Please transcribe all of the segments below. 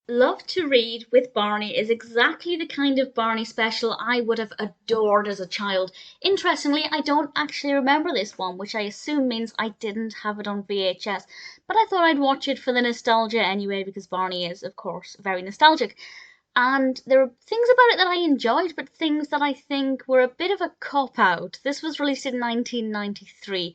Love to Read with Barney is exactly the kind of Barney special I would have adored as a child. Interestingly, I don't actually remember this one, which I assume means I didn't have it on VHS, but I thought I'd watch it for the nostalgia anyway, because Barney is, of course, very nostalgic. And there were things about it that I enjoyed, but things that I think were a bit of a cop out. This was released in 1993,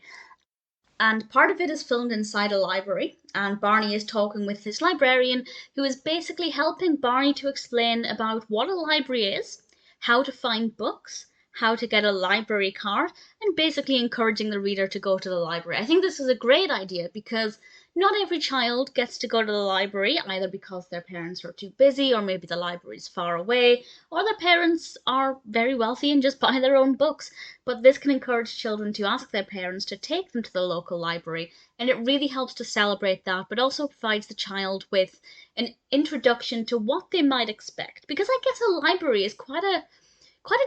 and part of it is filmed inside a library, and Barney is talking with this librarian who is basically helping Barney to explain about what a library is, how to find books, how to get a library card, and basically encouraging the reader to go to the library. I think this is a great idea because not every child gets to go to the library, either because their parents are too busy, or maybe the library is far away, or their parents are very wealthy and just buy their own books. But this can encourage children to ask their parents to take them to the local library, and it really helps to celebrate that, but also provides the child with an introduction to what they might expect. Because I guess a library is quite a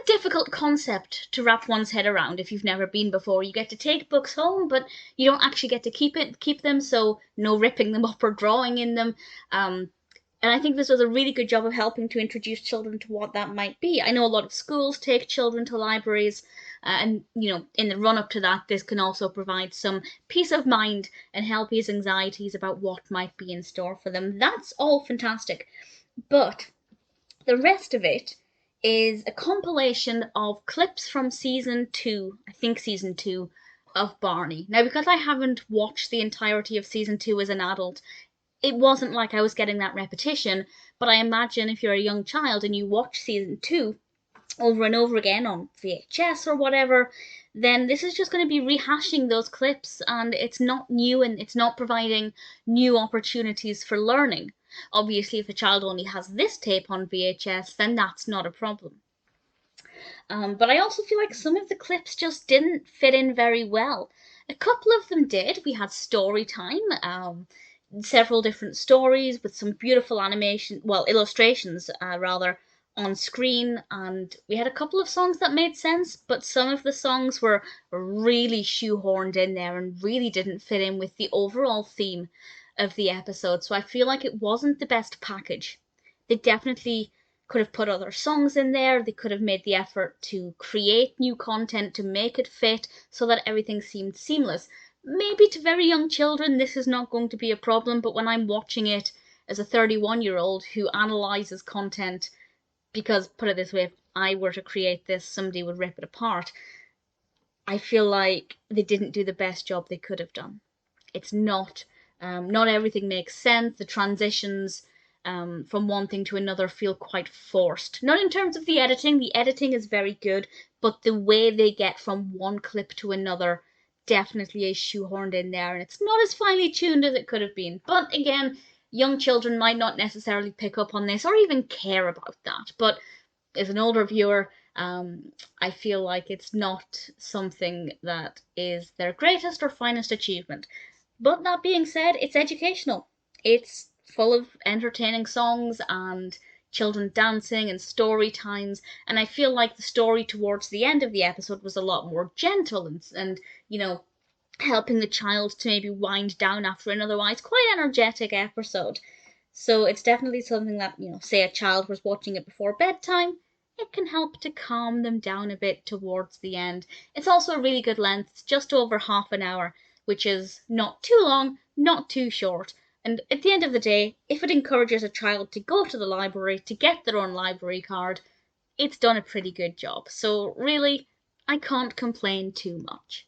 difficult concept to wrap one's head around if you've never been before. You get to take books home, but you don't actually get to keep them, so no ripping them up or drawing in them. And I think this does a really good job of helping to introduce children to what that might be. I know a lot of schools take children to libraries, and in the run up to that, this can also provide some peace of mind and help ease anxieties about what might be in store for them. That's all fantastic, but the rest of it is a compilation of clips from season two, I think season two, of Barney. Now, because I haven't watched the entirety of season two as an adult, it wasn't like I was getting that repetition, but I imagine if you're a young child and you watch season two over and over again on VHS or whatever, then this is just going to be rehashing those clips, and it's not new and it's not providing new opportunities for learning. Obviously, if a child only has this tape on VHS, then that's not a problem. But I also feel like some of the clips just didn't fit in very well. A couple of them did. We had story time, several different stories with some beautiful animation, well, illustrations rather, on screen, and we had a couple of songs that made sense, but some of the songs were really shoehorned in there and really didn't fit in with the overall theme of the episode. So I feel like it wasn't the best package. They definitely could have put other songs in there. They could have made the effort to create new content to make it fit so that everything seemed seamless. Maybe to very young children this is not going to be a problem, but when I'm watching it as a 31-year-old who analyzes content, because put it this way, if I were to create this, somebody would rip it apart. I feel like they didn't do the best job they could have done. It's not everything makes sense. The transitions from one thing to another feel quite forced. Not in terms of the editing. The editing is very good, but the way they get from one clip to another definitely is shoehorned in there, and it's not as finely tuned as it could have been. But again, young children might not necessarily pick up on this or even care about that. But as an older viewer, I feel like it's not something that is their greatest or finest achievement. But that being said, it's educational. It's full of entertaining songs and children dancing and story times, and I feel like the story towards the end of the episode was a lot more gentle and helping the child to maybe wind down after an otherwise quite energetic episode. So it's definitely something that, say a child was watching it before bedtime, it can help to calm them down a bit towards the end. It's also a really good length, it's just over half an hour, which is not too long, not too short. And at the end of the day, if it encourages a child to go to the library to get their own library card, it's done a pretty good job. So really, I can't complain too much.